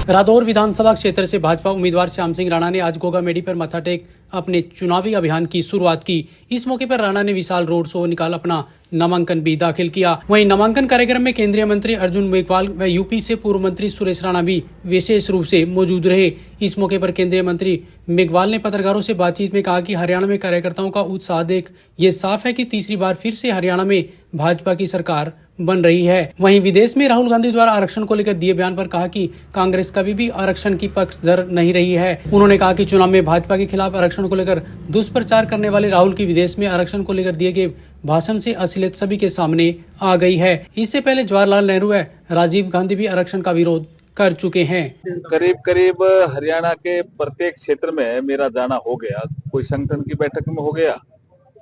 रादौर विधानसभा क्षेत्र से भाजपा उम्मीदवार श्याम सिंह राणा ने आज गोगा मेडी पर माथा टेक अपने चुनावी अभियान की शुरुआत की। इस मौके पर राणा ने विशाल रोड शो निकाल अपना नामांकन भी दाखिल किया। वहीं नामांकन कार्यक्रम में केंद्रीय मंत्री अर्जुन मेघवाल व यूपी से पूर्व मंत्री सुरेश राणा भी विशेष रूप से मौजूद रहे। इस मौके पर केंद्रीय मंत्री मेघवाल ने पत्रकारों से बातचीत में कहा कि हरियाणा में कार्यकर्ताओं का उत्साह देख ये साफ है कि तीसरी बार फिर से हरियाणा में भाजपा की सरकार बन रही है। वहीं विदेश में राहुल गांधी द्वारा आरक्षण को लेकर दिए बयान पर कहा कि कांग्रेस कभी भी आरक्षण की पक्षधर नहीं रही है। उन्होंने कहा कि चुनाव में भाजपा के खिलाफ आरक्षण को लेकर दुष्प्रचार करने वाले राहुल की विदेश में आरक्षण को लेकर दिए गए भाषण से अश्लीलता सभी के सामने आ गई है। इससे पहले जवाहरलाल नेहरू व राजीव गांधी भी आरक्षण का विरोध कर चुके हैं। करीब हरियाणा के प्रत्येक क्षेत्र में मेरा जाना हो गया। कोई संगठन की बैठक में हो गया,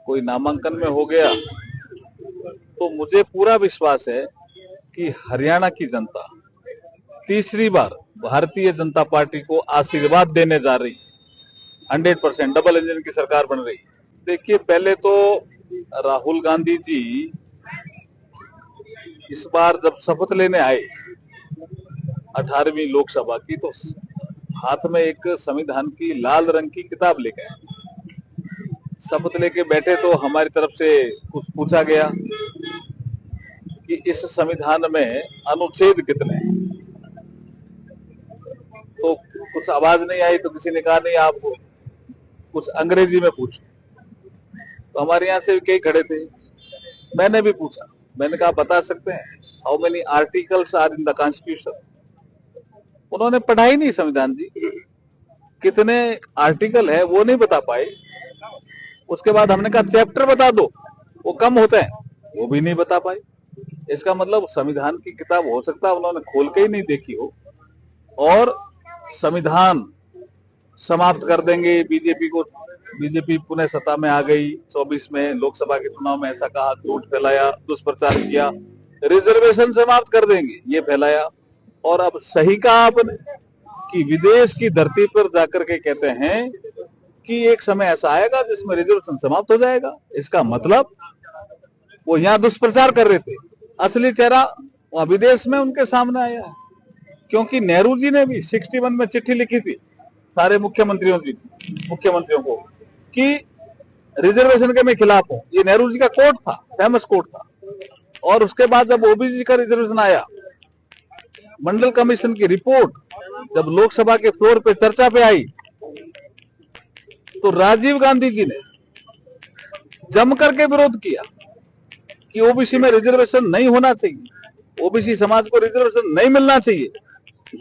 कोई नामांकन में हो गया। तो मुझे पूरा विश्वास है कि हरियाणा की जनता तीसरी बार भारतीय जनता पार्टी को आशीर्वाद देने जा रही है। 100% डबल इंजन की सरकार बन रही है। देखिए, पहले तो राहुल गांधी जी इस बार जब शपथ लेने आए 18वीं लोकसभा की, तो हाथ में एक संविधान की लाल रंग की किताब लेके आए। शपथ लेके बैठे तो हमारी तरफ से कुछ पूछा गया कि इस संविधान में अनुच्छेद कितने हैं। तो कुछ आवाज नहीं आई, तो किसी ने कहा नहीं, आप कुछ अंग्रेजी में पूछो। तो हमारे यहाँ से कई खड़े थे, मैंने भी पूछा। मैंने कहा बता सकते हैं how many articles are in the constitution. उन्होंने पढ़ा ही नहीं संविधान जी, कितने आर्टिकल है वो नहीं बता पाए। उसके बाद हमने कहा चैप्टर बता दो, वो कम होते हैं, वो भी नहीं बता पाए। इसका मतलब संविधान की किताब हो सकता है उन्होंने खोल के ही नहीं देखी हो, और संविधान समाप्त कर देंगे बीजेपी पुनः सत्ता में आ गई। 24 में लोकसभा के चुनाव में ऐसा कहा, झूठ फैलाया, दुष्प्रचार किया, रिजर्वेशन समाप्त कर देंगे ये फैलाया। और अब सही कहा आपने कि विदेश की धरती पर जाकर के कहते हैं कि एक समय ऐसा आएगा जिसमें रिजर्वेशन समाप्त हो जाएगा। इसका मतलब वो यहाँ दुष्प्रचार कर रहे थे, असली चेहरा वहां विदेश में उनके सामने आया है। क्योंकि नेहरू जी ने भी 61 में चिट्ठी लिखी थी सारे मुख्यमंत्रियों को कि रिजर्वेशन के मैं खिलाफ हूं। ये नेहरू जी का कोट था, फेमस कोट था। और उसके बाद जब ओबीसी का रिजर्वेशन आया, मंडल कमीशन की रिपोर्ट जब लोकसभा के फ्लोर पे चर्चा पे आई, तो राजीव गांधी जी ने जम करके विरोध किया कि ओबीसी में रिजर्वेशन नहीं होना चाहिए, ओबीसी समाज को रिजर्वेशन नहीं मिलना चाहिए।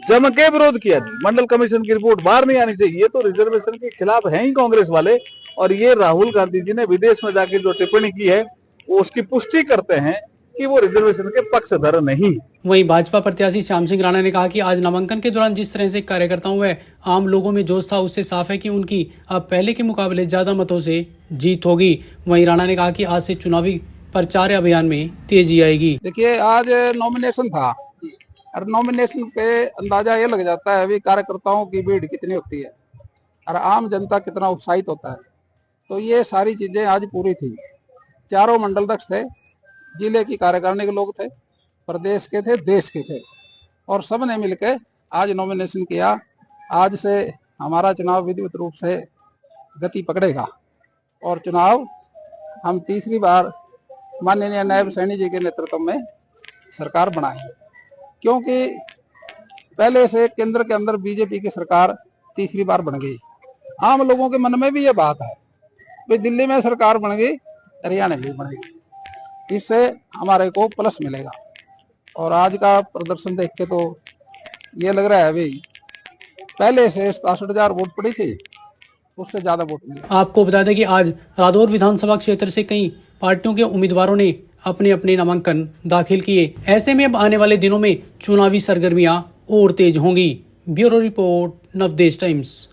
जम के विरोध किया। मंडल कमीशन की रिपोर्ट बाहर नहीं आनी चाहिए। ये तो रिजर्वेशन के खिलाफ हैं ही कांग्रेस वाले। और ये राहुल गांधी जी ने विदेश में जाके जो टिप्पणी की है, वो उसकी पुष्टि करते हैं कि वो रिजर्वेशन के पक्षधर नहीं। वहीं भाजपा प्रत्याशी श्याम सिंह राणा ने कहा कि आज नामांकन के दौरान जिस तरह से कार्यकर्ताओं व आम लोगों में जोश था, उससे साफ है कि उनकी अब पहले के मुकाबले ज्यादा मतों से जीत होगी। वहीं राणा ने कहा कि आज से चुनावी प्रचार अभियान में तेजी आएगी। देखिए, आज नॉमिनेशन था और नॉमिनेशन पे अंदाजा ये लग जाता है अभी कार्यकर्ताओं की भीड़ कितनी होती है और आम जनता कितना उत्साहित होता है। तो ये सारी चीजें आज पूरी थी। चारों मंडल अध्यक्ष थे, जिले की कार्यकारिणी के लोग थे, प्रदेश के थे, देश के थे, और सब ने मिलकर आज नॉमिनेशन किया। आज से हमारा चुनाव विधिवत रूप से गति पकड़ेगा और चुनाव हम तीसरी बार माननीय नायब सैनी जी के नेतृत्व में सरकार बनाएंगे। क्योंकि पहले से केंद्र के अंदर बीजेपी की सरकार तीसरी बार बन गई। आम लोगों के मन में भी ये बात है कि दिल्ली में सरकार बन गई, हरियाणा में बनेगी, इससे हमारे को प्लस मिलेगा। और आज का प्रदर्शन देख के तो ये लग रहा है भाई पहले से 67,000 वोट पड़ी थी, उससे ज्यादा वोट मिले। आपको बता दें कि आज रादौर विधानसभा क्षेत्र से कई पार्टियों के उम्मीदवारों ने अपने अपने नामांकन दाखिल किए। ऐसे में अब आने वाले दिनों में चुनावी सरगर्मियां और तेज होंगी। Bureau report, Navdesh times.